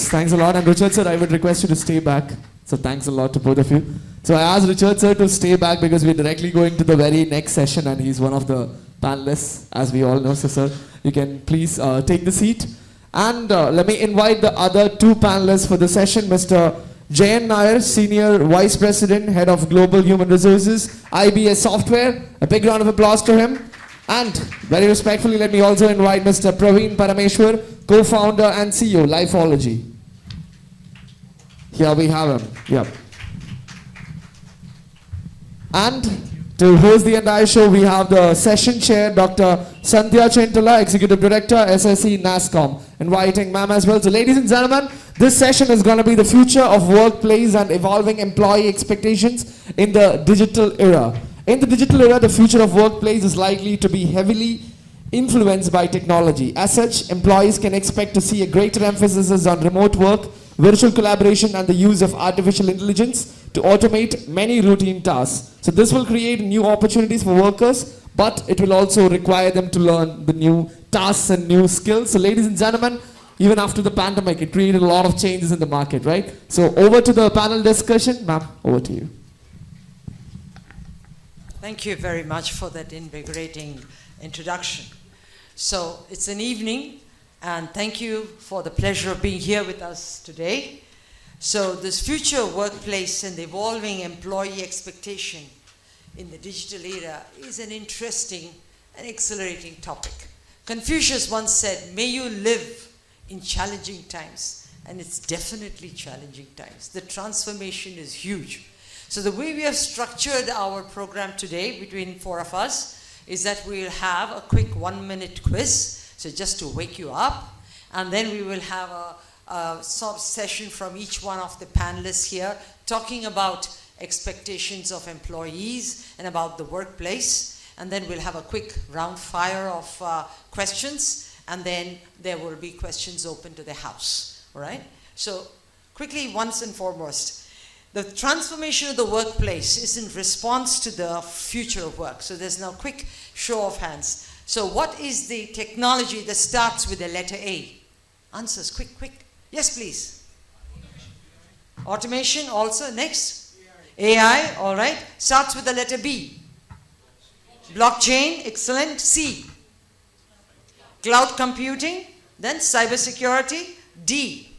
Yes, thanks a lot. And Richard sir, I would request you to stay back. So thanks a lot to both of you. So I asked Richard sir to stay back because we're directly going to the very next session and he's one of the panelists, as we all know. So sir, you can please take the seat. And let me invite the other two panelists for the session. Mr. Jayan Nair, Senior Vice President, Head of Global Human Resources, IBS Software. A big round of applause to him. And very respectfully, let me also invite Mr. Praveen Parameswaran, Co-Founder and CEO, Lifeology. Here we have him. Yep. And to host the entire show, we have the session chair, Dr. Sandhya Chintala, Executive Director, SSE NASSCOM, inviting ma'am as well. So ladies and gentlemen, this session is going to be the future of workplace and evolving employee expectations in the digital era. In the digital era, the future of workplace is likely to be heavily influenced by technology. As such, employees can expect to see a greater emphasis on remote work, virtual collaboration, and the use of artificial intelligence to automate many routine tasks. So this will create new opportunities for workers, but it will also require them to learn the new tasks and new skills. So ladies and gentlemen, even after the pandemic, it created a lot of changes in the market, right? So over to the panel discussion. Ma'am, over to you. Thank you very much for that invigorating introduction. So it's an evening, and thank you for the pleasure of being here with us today. So this future workplace and the evolving employee expectation in the digital era is an interesting and exhilarating topic. Confucius once said, "May you live in challenging times," and it's definitely challenging times. The transformation is huge. So the way we have structured our program today between four of us is that we'll have a quick 1-minute quiz, so just to wake you up, and then we will have a sort of session from each one of the panelists here talking about expectations of employees and about the workplace, and then we'll have a quick round fire of questions, and then there will be questions open to the house. All right? So quickly, once and foremost, the transformation of the workplace is in response to the future of work. So there's now a quick show of hands. So what is the technology that starts with the letter A? Answers, quick, quick. Yes, please. Automation also. Next. AI, all right. Starts with the letter B. Blockchain, excellent. C. Cloud computing. Then cybersecurity. D.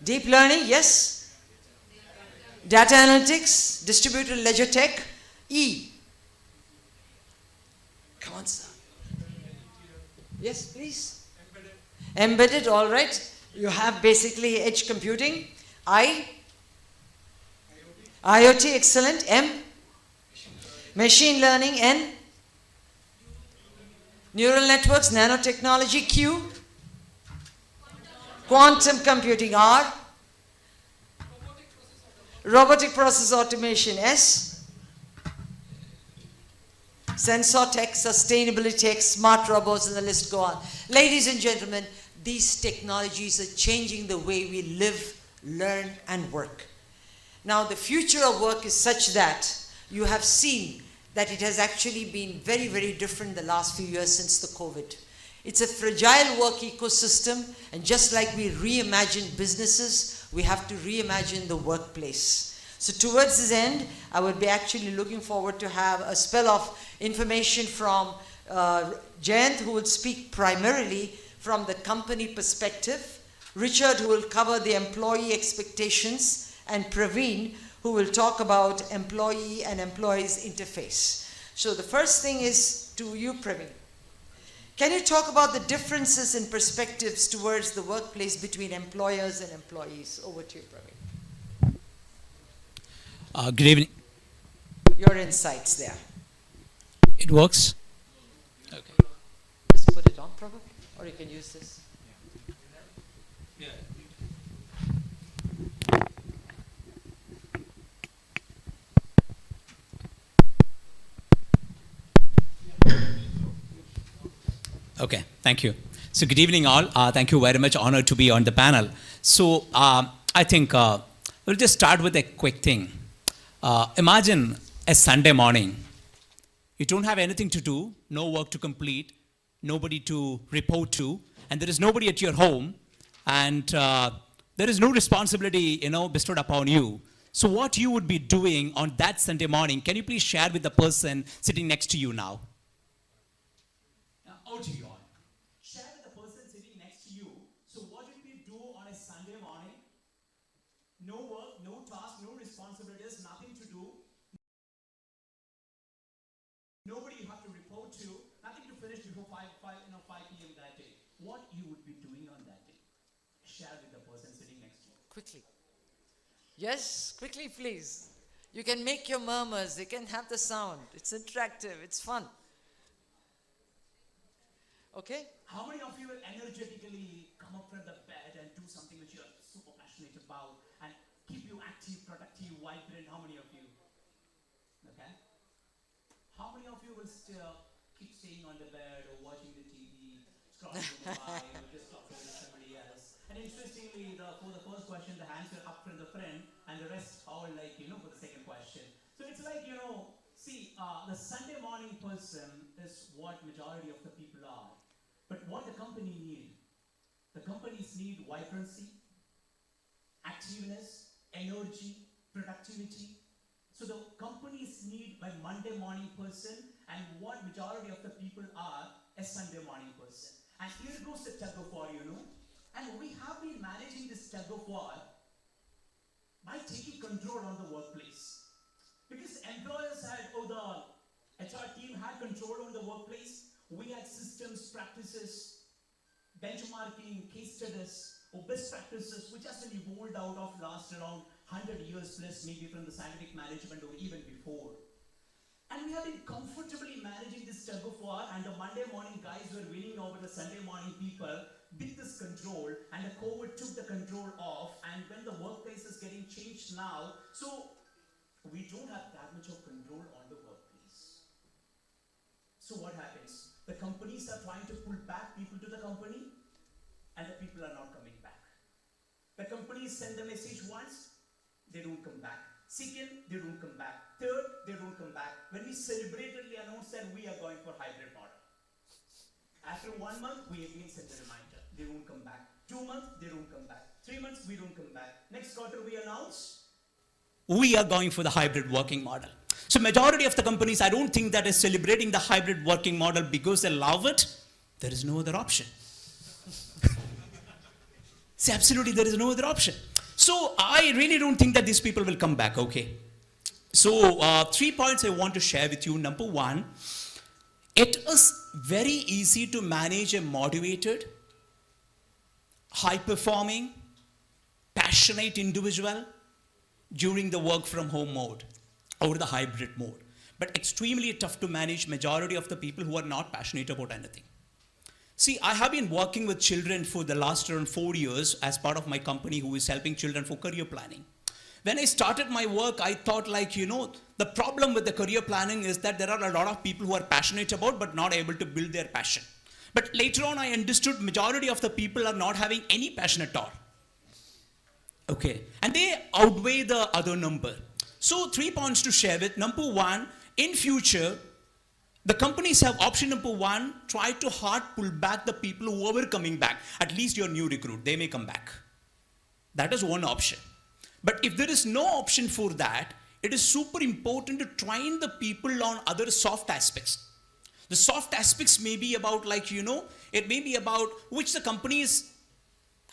Deep learning, yes. Data analytics, distributed ledger tech. E. Come on, sir. Yes, please. Embedded, all right. You have basically edge computing. I. IoT, excellent. M. Machine learning. N. Neural networks, nanotechnology. Q. Quantum computing. R. Robotic process automation. S. Sensor tech, sustainability tech, smart robots, and the list go on. Ladies and gentlemen, these technologies are changing the way we live, learn, and work. Now, the future of work is such that you have seen that it has actually been very, very different the last few years since the COVID. It's a fragile work ecosystem, and just like we reimagine businesses, we have to reimagine the workplace. So towards this end, I would be actually looking forward to have a spell of information from Jayan, who will speak primarily from the company perspective, Richard, who will cover the employee expectations, and Praveen, who will talk about employee and employees interface. So the first thing is to you, Praveen. Can you talk about the differences in perspectives towards the workplace between employers and employees? Over to you, Praveen. Good evening. Your insights there. It works? Okay. Just put it on, probably, or you can use this. Yeah. Okay, thank you. So good evening all. Thank you very much. Honored to be on the panel. So I think we'll just start with a quick thing. Imagine a Sunday morning. You don't have anything to do, no work to complete, nobody to report to, and there is nobody at your home, and there is no responsibility, bestowed upon you. So what you would be doing on that Sunday morning, can you please share with the person sitting next to you now? Now, out to you all. Share with the person sitting next to you. So what did we do on a Sunday morning? No work, no task, no responsibilities, nothing to do. Nobody you have to report to, nothing to finish before 5 p.m. that day. What you would be doing on that day? Share with the person sitting next to you. Quickly. Yes, quickly, please. You can make your murmurs. You can have the sound. It's interactive. It's fun. Okay? How many of you will energetically come up from the bed and do something which you are super passionate about and keep you active, productive, vibrant? How many of you? Okay. How many of you will still keep staying on the bed or watching the TV, scrolling the mobile, or just talking to somebody else? And interestingly, for the first question, the hands were up from the front, and the rest all like, for the second question. So it's like, see, the Sunday morning person is what majority of the people are. But what the company need? The companies need vibrancy, activeness, energy, productivity. So the companies need a Monday morning person, and what majority of the people are a Sunday morning person. And here goes the tug of war, And we have been managing this tug of war by taking control on the workplace. Because employers had, the HR team had control on the workplace. We had systems, practices, benchmarking, case studies, or best practices, which has been evolved out of last around 100 years plus, maybe from the scientific management or even before. And we have been comfortably managing this tug of war, and the Monday morning guys were winning over the Sunday morning people with this control, and the COVID took the control off, and when the workplace is getting changed now, so we don't have that much of control on the workplace. So what happens? The companies are trying to pull back people to the company, and the people are not coming back. The companies send the message once, they don't come back. Second, they don't come back. Third, they don't come back. When we celebratedly announced that we are going for hybrid model. After 1 month, we again send a reminder. They don't come back. 2 months, they don't come back. 3 months, we don't come back. Next quarter, we announce we are going for the hybrid working model. So majority of the companies, I don't think that is celebrating the hybrid working model because they love it. There is no other option. See, absolutely, there is no other option. So I really don't think that these people will come back, okay? So 3 points I want to share with you. Number one, it is very easy to manage a motivated, high-performing, passionate individual during the work from home mode or the hybrid mode. But extremely tough to manage majority of the people who are not passionate about anything. See, I have been working with children for the last around 4 years as part of my company who is helping children for career planning. When I started my work, I thought the problem with the career planning is that there are a lot of people who are passionate about but not able to build their passion. But later on, I understood majority of the people are not having any passion at all. Okay, and they outweigh the other number. So 3 points to share with. Number one, in future, the companies have option number one, try to hard pull back the people who are coming back. At least your new recruit, they may come back. That is one option. But if there is no option for that, it is super important to train the people on other soft aspects. The soft aspects may be about it may be about which the companies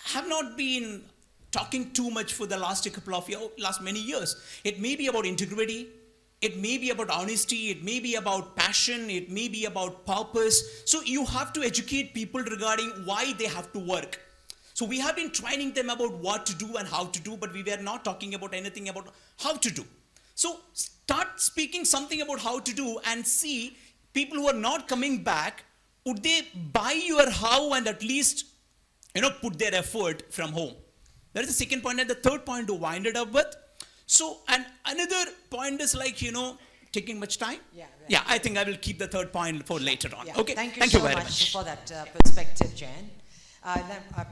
have not been talking too much for the last many years. It may be about integrity. It may be about honesty, it may be about passion, it may be about purpose. So you have to educate people regarding why they have to work. So we have been training them about what to do and how to do, but we were not talking about anything about how to do. So start speaking something about how to do and see people who are not coming back, would they buy your how and at least put their effort from home. That is the second point. And the third point to wind it up with. So, and another point is taking much time? Yeah. Right. Yeah, I think I will keep the third point for later on. Yeah. Okay, thank you so very much for that perspective, Jayan.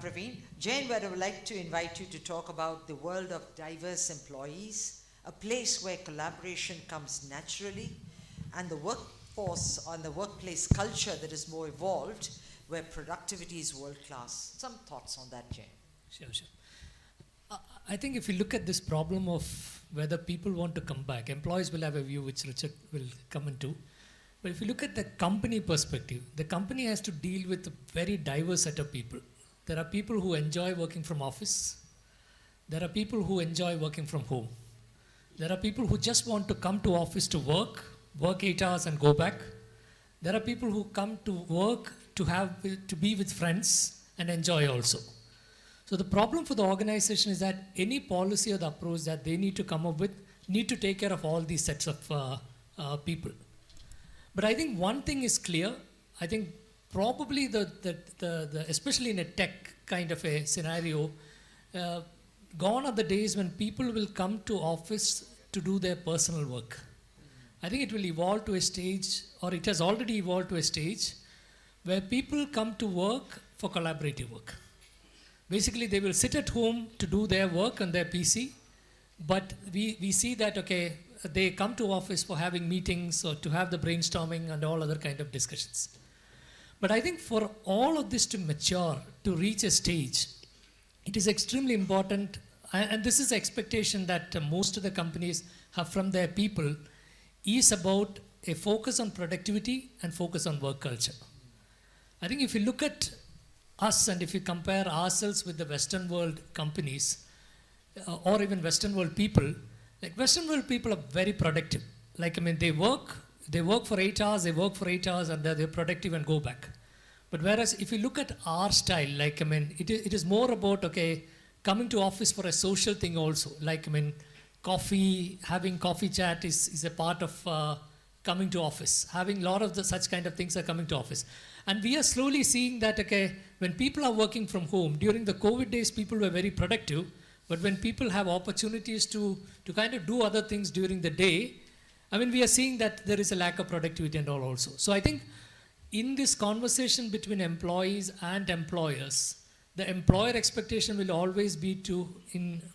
Praveen, Jayan, I would like to invite you to talk about the world of diverse employees, a place where collaboration comes naturally, and the workforce and the workplace culture that is more evolved, where productivity is world-class. Some thoughts on that, Jayan? Sure, sure. I think if you look at this problem of whether people want to come back, employees will have a view which Richard will come into. But if you look at the company perspective, the company has to deal with a very diverse set of people. There are people who enjoy working from office. There are people who enjoy working from home. There are people who just want to come to office to work 8 hours and go back. There are people who come to work to be with friends and enjoy also. So the problem for the organization is that any policy or the approach that they need to come up with need to take care of all these sets of people. But I think one thing is clear. I think probably the especially in a tech kind of a scenario, gone are the days when people will come to office to do their personal work. I think it will evolve to a stage, or it has already evolved to a stage, where people come to work for collaborative work. Basically, they will sit at home to do their work on their PC, but we see that, okay, they come to office for having meetings or to have the brainstorming and all other kind of discussions. But I think for all of this to mature, to reach a stage, it is extremely important, and this is the expectation that most of the companies have from their people, is about a focus on productivity and focus on work culture. I think if you look at us and if you compare ourselves with the Western world companies or even Western world people, like Western world people are very productive. Like, I mean, they work for 8 hours, and they're productive and go back. But whereas if you look at our style, like, I mean, it is more about, okay, coming to office for a social thing also. Like, I mean, having coffee chat is a part of coming to office. Having a lot of such kind of things are coming to office. And we are slowly seeing that, okay, when people are working from home, during the COVID days, people were very productive. But when people have opportunities to kind of do other things during the day, I mean, we are seeing that there is a lack of productivity and all also. So I think in this conversation between employees and employers, the employer expectation will always be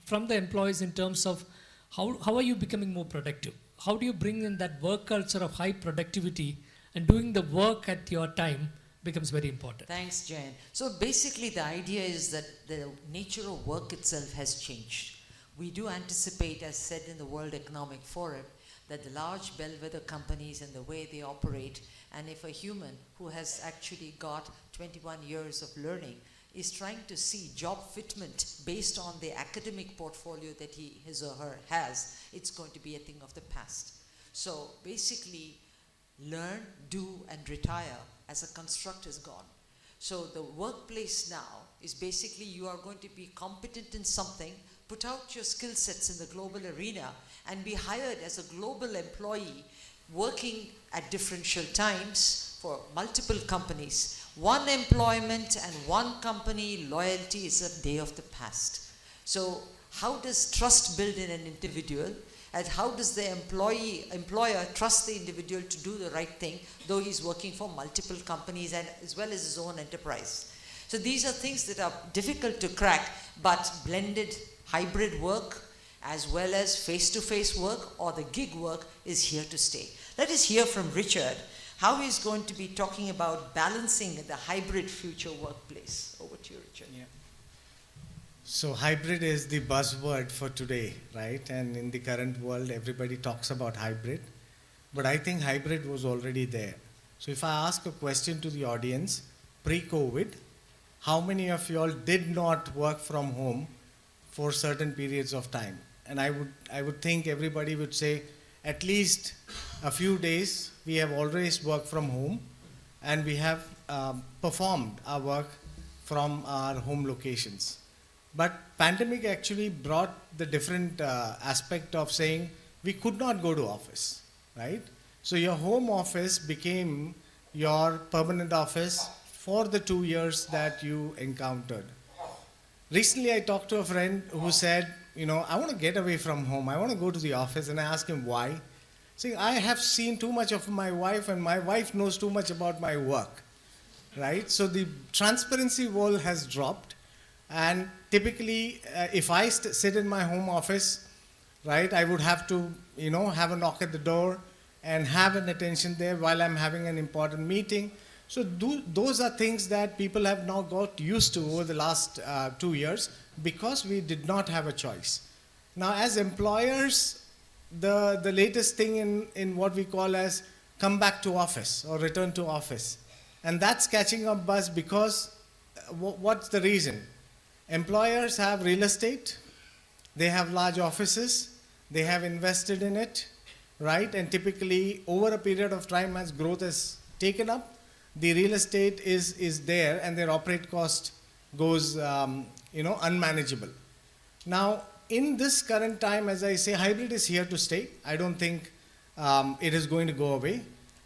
from the employees in terms of how are you becoming more productive? How do you bring in that work culture of high productivity, and doing the work at your time becomes very important. Thanks, Jayan. So basically the idea is that the nature of work itself has changed. We do anticipate, as said in the World Economic Forum, that the large bellwether companies and the way they operate, and if a human who has actually got 21 years of learning is trying to see job fitment based on the academic portfolio that his or her has, it's going to be a thing of the past. So basically, learn, do, and retire as a construct is gone. So the workplace now is basically you are going to be competent in something, put out your skill sets in the global arena, and be hired as a global employee working at differential times for multiple companies. One employment and one company loyalty is a day of the past. So how does trust build in an individual? And how does the employer trust the individual to do the right thing, though he's working for multiple companies and as well as his own enterprise? So these are things that are difficult to crack, but blended hybrid work as well as face-to-face work or the gig work is here to stay. Let us hear from Richard, how he's going to be talking about balancing the hybrid future workplace. Over to you, Richard. Yeah. So hybrid is the buzzword for today, right? And in the current world, everybody talks about hybrid. But I think hybrid was already there. So if I ask a question to the audience, pre-COVID, how many of you all did not work from home for certain periods of time? And I would think everybody would say at least a few days we have always worked from home, and we have performed our work from our home locations. But pandemic actually brought the different aspect of saying we could not go to office, right? So your home office became your permanent office for the 2 years that you encountered. Recently, I talked to a friend who said, I want to get away from home. I want to go to the office. And I asked him why. Saying, I have seen too much of my wife, and my wife knows too much about my work, right? So the transparency wall has dropped. And typically, if I sit in my home office, right, I would have to, have a knock at the door and have an attention there while I'm having an important meeting. So those are things that people have now got used to over the last 2 years because we did not have a choice. Now, as employers, the latest thing in what we call as come back to office or return to office. And that's catching up buzz because what's the reason? Employers have real estate, they have large offices, they have invested in it, right? And typically, over a period of time, as growth is taken up, the real estate is there and their operate cost goes unmanageable. Now, in this current time, as I say, hybrid is here to stay. I don't think it is going to go away.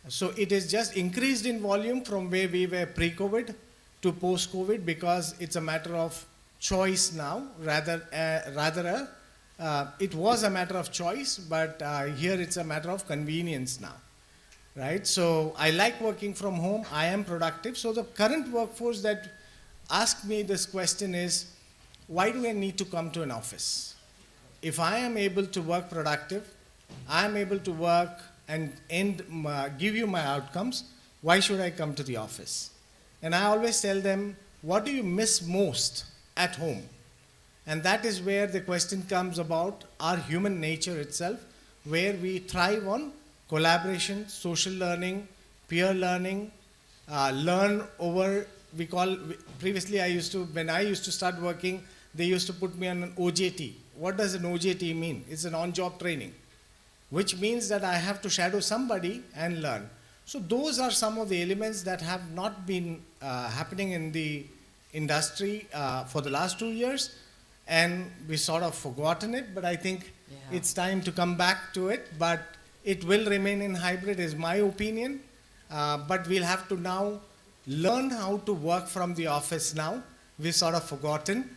So it is just increased in volume from where we were pre-COVID to post-COVID because it's a matter of choice now, it was a matter of choice, but here it's a matter of convenience now, right? So I like working from home, I am productive. So the current workforce that asked me this question is, why do I need to come to an office? If I am able to work productive, I am able to work and give you my outcomes, why should I come to the office? And I always tell them, what do you miss most at home? And that is where the question comes about our human nature itself, where we thrive on collaboration, social learning, peer learning, learn over, previously when I used to start working, they used to put me on an OJT. What does an OJT mean? It's an on-job training, which means that I have to shadow somebody and learn. So those are some of the elements that have not been happening in the industry for the last 2 years, and we sort of forgotten it, but I think it's time to come back to it, but it will remain in hybrid is my opinion, but we'll have to now learn how to work from the office now. We've sort of forgotten.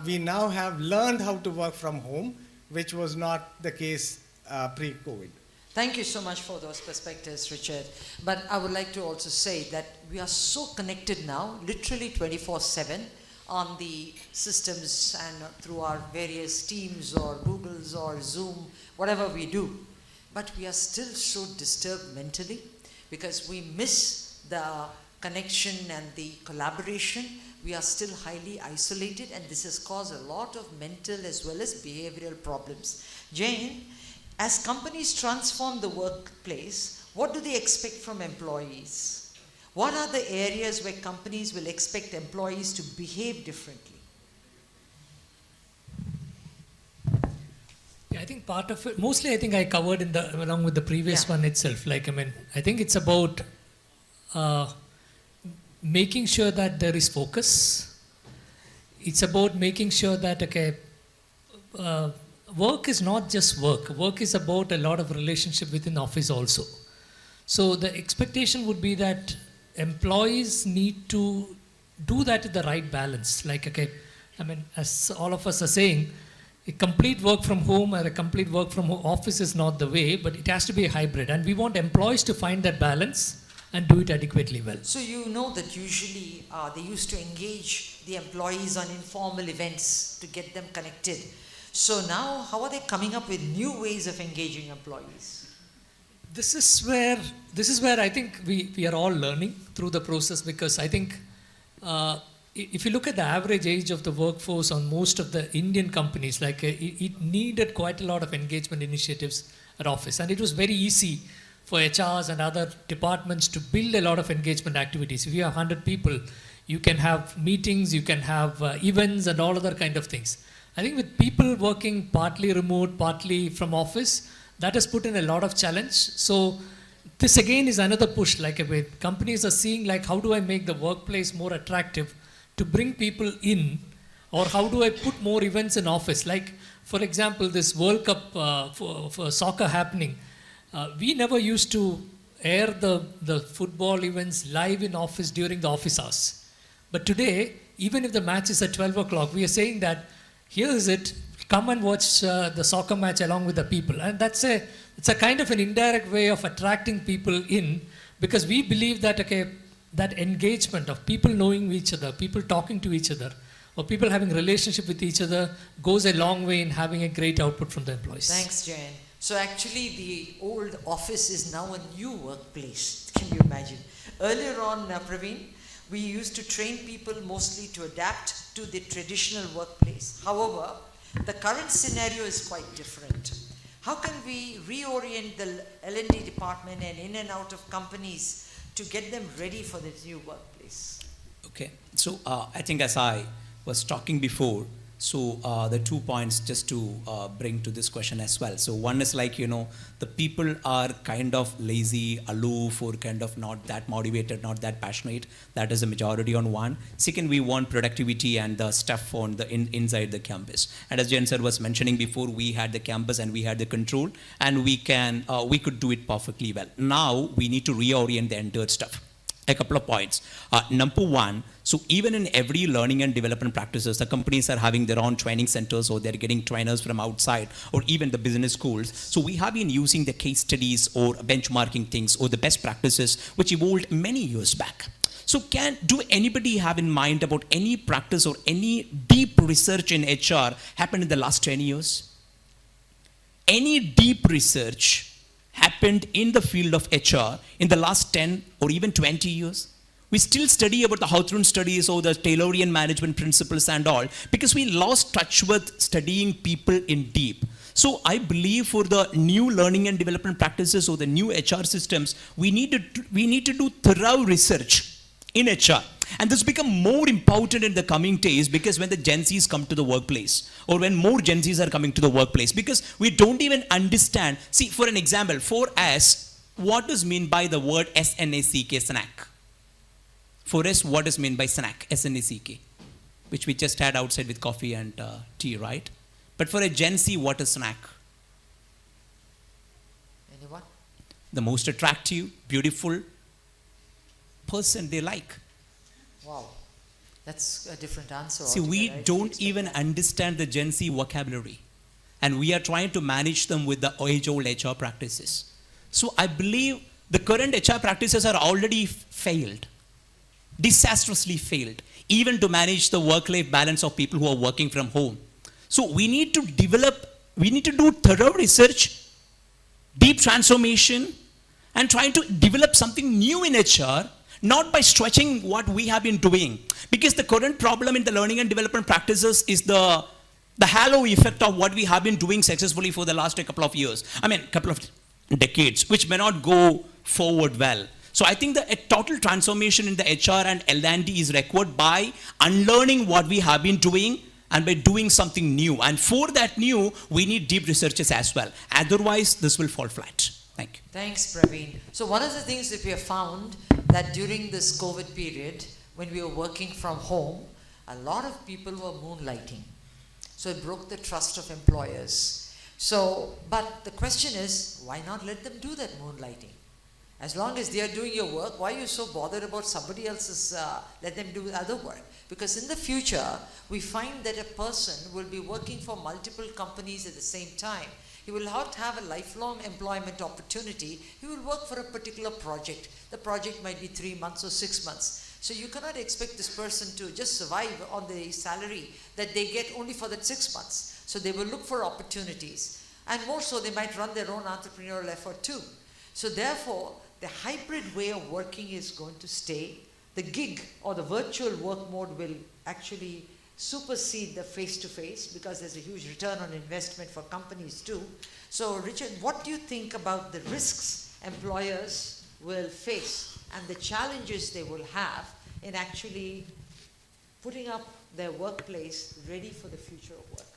We now have learned how to work from home, which was not the case pre-COVID. Thank you so much for those perspectives, Richard. But I would like to also say that we are so connected now, literally 24/7, on the systems and through our various Teams or Googles or Zoom, whatever we do. But we are still so disturbed mentally because we miss the connection and the collaboration. We are still highly isolated, and this has caused a lot of mental as well as behavioral problems. Jayan, as companies transform the workplace, what do they expect from employees? What are the areas where companies will expect employees to behave differently? Yeah, I think part of it, mostly I think I covered along with the previous one itself. I think it's about making sure that there is focus. It's about making sure that, work is not just work. Work is about a lot of relationship within office also. So the expectation would be that employees need to do that with the right balance. As all of us are saying, a complete work from home or a complete work from office is not the way, but it has to be a hybrid. And we want employees to find that balance and do it adequately well. So you know that usually they used to engage the employees on informal events to get them connected. So now, how are they coming up with new ways of engaging employees? This is where I think we are all learning through the process, because I think if you look at the average age of the workforce on most of the Indian companies, it needed quite a lot of engagement initiatives at office, and it was very easy for HRs and other departments to build a lot of engagement activities. If you have 100 people, you can have meetings, you can have events and all other kind of things. I think with people working partly remote, partly from office, that has put in a lot of challenge. So this again is another push, companies are seeing how do I make the workplace more attractive to bring people in, or how do I put more events in office? For example, this World Cup for soccer happening, we never used to air the football events live in office during the office hours. But today, even if the match is at 12 o'clock, we are saying that here is it, come and watch the soccer match along with the people. And it's a kind of an indirect way of attracting people in, because we believe that that engagement of people knowing each other, people talking to each other, or people having relationship with each other goes a long way in having a great output from the employees. Thanks, Jayan. So actually the old office is now a new workplace. Can you imagine? Earlier on, Praveen, we used to train people mostly to adapt to the traditional workplace. However, the current scenario is quite different. How can we reorient the L&D department and in and out of companies to get them ready for this new workplace? Okay, so I think as I was talking before, so the 2 points just to bring to this question as well. So one is like, the people are kind of lazy, aloof, or kind of not that motivated, not that passionate. That is a majority on one. Second, we want productivity and the stuff on the inside the campus. And as Jayan sir was mentioning before, we had the campus and we had the control, and we could do it perfectly well. Now we need to reorient the entire stuff. A couple of points. Number one, so even in every learning and development practices, the companies are having their own training centers, or they're getting trainers from outside, or even the business schools. So we have been using the case studies or benchmarking things or the best practices which evolved many years back. So do anybody have in mind about any practice or any deep research in HR happened in the last 10 years? Any deep research happened in the field of HR in the last 10 or even 20 years? We still study about the Hawthorne studies or the Taylorian management principles and all, because we lost touch with studying people in deep. So I believe for the new learning and development practices or the new HR systems, we need to do thorough research in HR. And this become more important in the coming days, because when the Gen Zs come to the workplace, or when more Gen Zs are coming to the workplace, because we don't even understand. See, for an example, for us, what is meant by the word SNACK, snack? For us, what is meant by snack, SNACK? Which we just had outside with coffee and tea, right? But for a Gen Z, what is snack? Anyone? The most attractive, beautiful person they like. Wow, that's a different answer. See, we altogether. I don't didn't expect even that. understand the Gen Z vocabulary. And we are trying to manage them with the age-old HR practices. So I believe the current HR practices are already failed, disastrously failed, even to manage the work-life balance of people who are working from home. So we need to do thorough research, deep transformation, and trying to develop something new in HR, not by stretching what we have been doing. Because the current problem in the learning and development practices is the halo effect of what we have been doing successfully for the last couple of years. Couple of decades, which may not go forward well. So I think that a total transformation in the HR and L&D is required by unlearning what we have been doing and by doing something new. And for that new, we need deep researches as well. Otherwise, this will fall flat. Thank you. Thanks, Praveen. So one of the things that we have found that during this COVID period, when we were working from home, a lot of people were moonlighting. So it broke the trust of employers. So, but the question is, why not let them do that moonlighting? As long as they are doing your work, why are you so bothered about somebody else's, let them do other work? Because in the future, we find that a person will be working for multiple companies at the same time. He will not have a lifelong employment opportunity. He will work for a particular project. The project might be 3 months or 6 months. So you cannot expect this person to just survive on the salary that they get only for that 6 months. So they will look for opportunities. And more so, they might run their own entrepreneurial effort too. So therefore, the hybrid way of working is going to stay. The gig or the virtual work mode will actually supersede the face-to-face, because there's a huge return on investment for companies too. So Richard, what do you think about the risks employers will face and the challenges they will have in actually putting up their workplace ready for the future of work?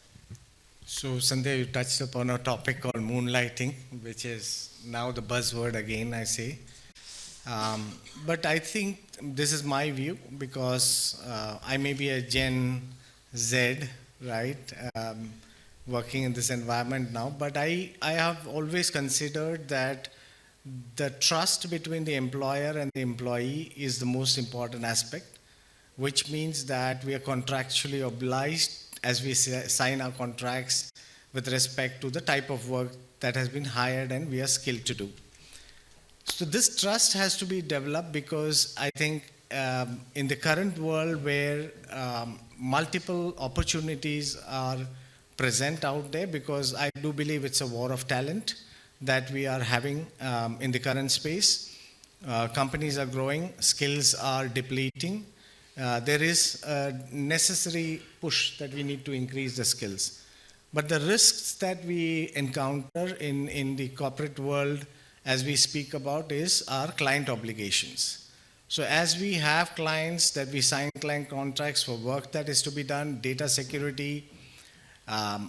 So Sandhya, you touched upon a topic called moonlighting, which is now the buzzword again, I say. But I think this is my view, because I may be a Gen Z, right, working in this environment now, but I have always considered that the trust between the employer and the employee is the most important aspect, which means that we are contractually obliged as we sign our contracts with respect to the type of work that has been hired and we are skilled to do. So this trust has to be developed, because I think in the current world where multiple opportunities are present out there, because I do believe it's a war of talent that we are having in the current space, companies are growing, skills are depleting. There is a necessary push that we need to increase the skills. But the risks that we encounter in the corporate world as we speak about is our client obligations. So as we have clients that we sign client contracts for work that is to be done, data security,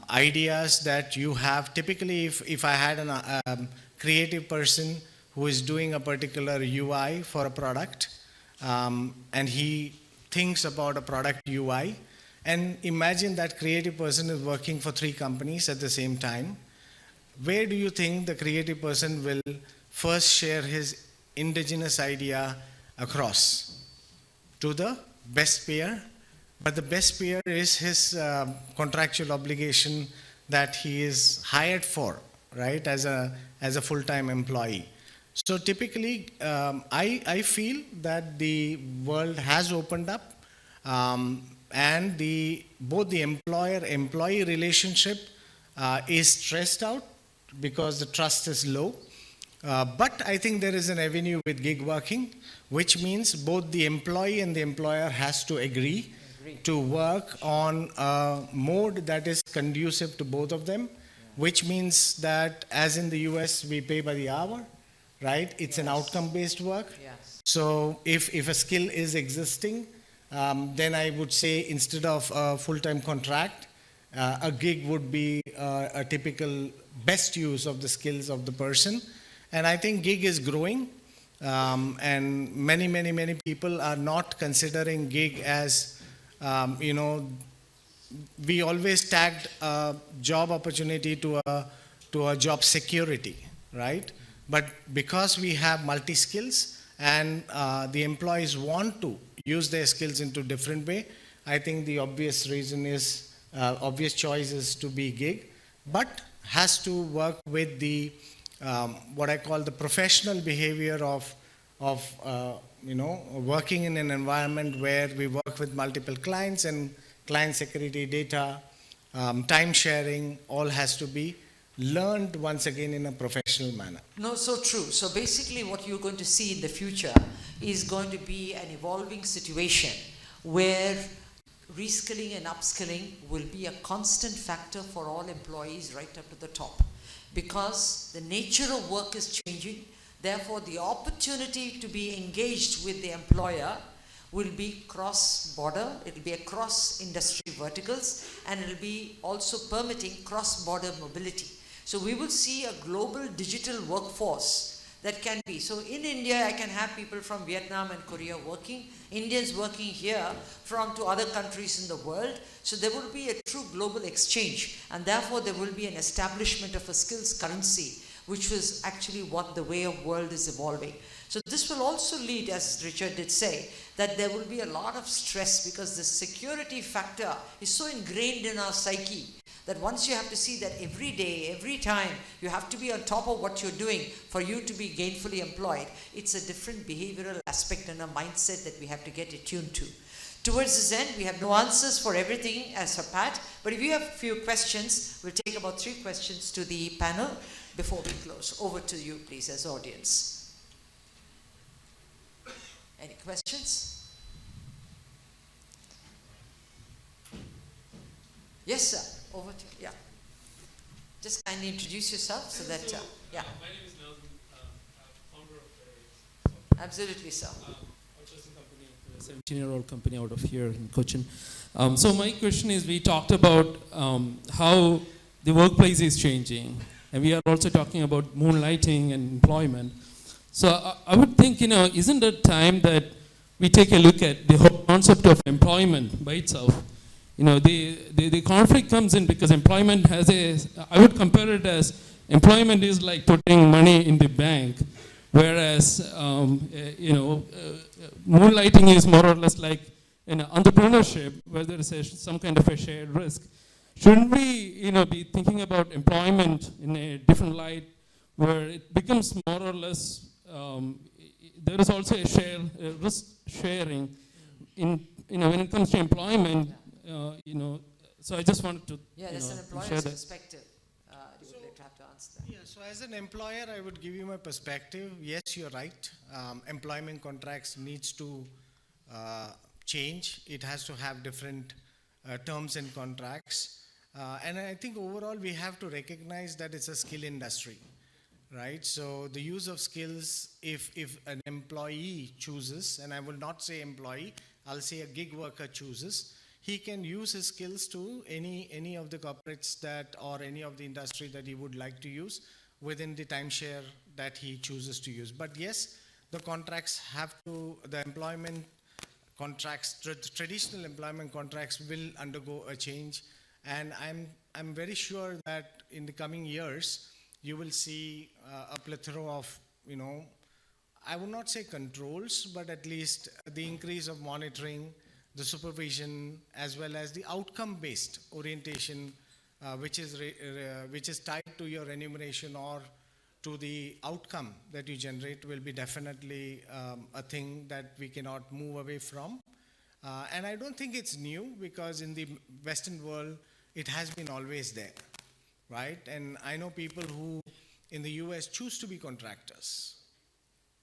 ideas that you have. Typically, if I had a creative person who is doing a particular UI for a product, and he thinks about a product UI, and imagine that creative person is working for 3 companies at the same time. Where do you think the creative person will first share his indigenous idea across? To the best payer, but the best payer is his contractual obligation that he is hired for, right, as a full-time employee. So typically, I feel that the world has opened up, and both the employer-employee relationship is stressed out because the trust is low. But I think there is an avenue with gig working, which means both the employee and the employer has to agree to work on a mode that is conducive to both of them, which means that as in the US, we pay by the hour, right? It's an outcome-based work. Yes. So if a skill is existing, then I would say instead of a full-time contract, a gig would be a typical best use of the skills of the person. And I think gig is growing, and many people are not considering gig as, we always tagged a job opportunity to a job security, right? But because we have multi-skills and the employees want to use their skills into different way, I think the obvious choice is to be gig, but has to work with the what I call the professional behavior of working in an environment where we work with multiple clients, and client security, data, time sharing, all has to be learned once again in a professional manner. No, so true. So basically what you're going to see in the future is going to be an evolving situation where reskilling and upskilling will be a constant factor for all employees right up to the top. Because the nature of work is changing, therefore the opportunity to be engaged with the employer will be cross-border, it will be across industry verticals, and it will be also permitting cross-border mobility. So we will see a global digital workforce that can be. So in India, I can have people from Vietnam and Korea working, Indians working here from to other countries in the world. So there will be a true global exchange, and therefore there will be an establishment of a skills currency, which was actually what the way of world is evolving. So this will also lead, as Richard did say, that there will be a lot of stress because the security factor is so ingrained in our psyche that once you have to see that every day, every time, you have to be on top of what you're doing for you to be gainfully employed. It's a different behavioral aspect and a mindset that we have to get attuned to. Towards this end, we have no answers for everything as a Pat, but if you have a few questions, we'll take about 3 questions to the panel before we close. Over to you, please, as audience. Any questions? Yes, sir. Over to you. Yeah. Just kindly introduce yourself so that, yeah. My name is Nelson, founder of Absolutely, sir. outsourcing company, a 17-year-old company out of here in Kochi. So my question is, we talked about how the workplace is changing, and we are also talking about moonlighting and employment. So I would think, isn't it time that we take a look at the whole concept of employment by itself? The conflict comes in because employment has I would compare it as employment is like putting money in the bank, whereas, moonlighting is more or less like entrepreneurship, where there is some kind of a shared risk. Shouldn't we, be thinking about employment in a different light, where it becomes more or less, there is also a risk sharing in, when it comes to employment. So I just wanted to Yeah, that's an share employer's that. perspective. Do you would like to have to answer that. Yeah, so as an employer, I would give you my perspective. Yes, you're right. Employment contracts needs to change. It has to have different terms and contracts. And I think overall we have to recognize that it's a skill industry, right? So the use of skills, if an employee chooses, and I will not say employee, I'll say a gig worker chooses, he can use his skills to any of the corporates that or any of the industry that he would like to use within the timeshare that he chooses to use. But yes, the contracts have to, the employment contracts, traditional employment contracts will undergo a change, and I'm very sure that in the coming years you will see a plethora of, I would not say controls, but at least the increase of monitoring, the supervision, as well as the outcome-based orientation, which is tied to your remuneration or to the outcome that you generate, will be definitely a thing that we cannot move away from. And I don't think it's new, because in the Western world, it has been always there, right? And I know people who in the US choose to be contractors,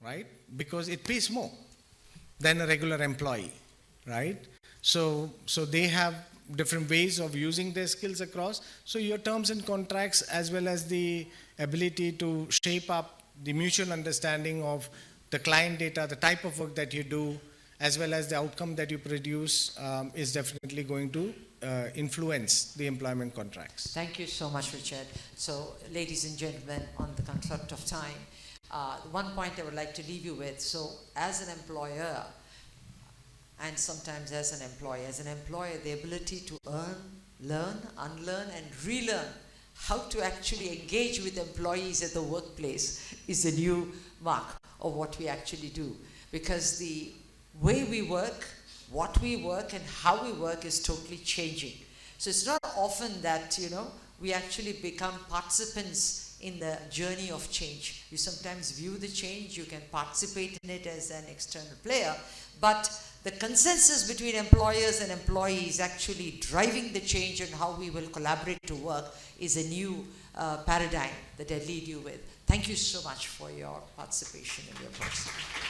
right? Because it pays more than a regular employee, right? So they have different ways of using their skills across. So your terms and contracts, as well as the ability to shape up the mutual understanding of the client data, the type of work that you do, as well as the outcome that you produce, is definitely going to influence the employment contracts. Thank you so much, Richard. So, ladies and gentlemen, on the construct of time, the one point I would like to leave you with, so as an employer, and sometimes as an employer, the ability to earn, learn, unlearn, and relearn how to actually engage with employees at the workplace is a new mark of what we actually do. Because the way we work, what we work, and how we work is totally changing. So it's not often that, we actually become participants in the journey of change. You sometimes view the change, you can participate in it as an external player, but the consensus between employers and employees actually driving the change on how we will collaborate to work is a new paradigm that I lead you with. Thank you so much for your participation and your participation.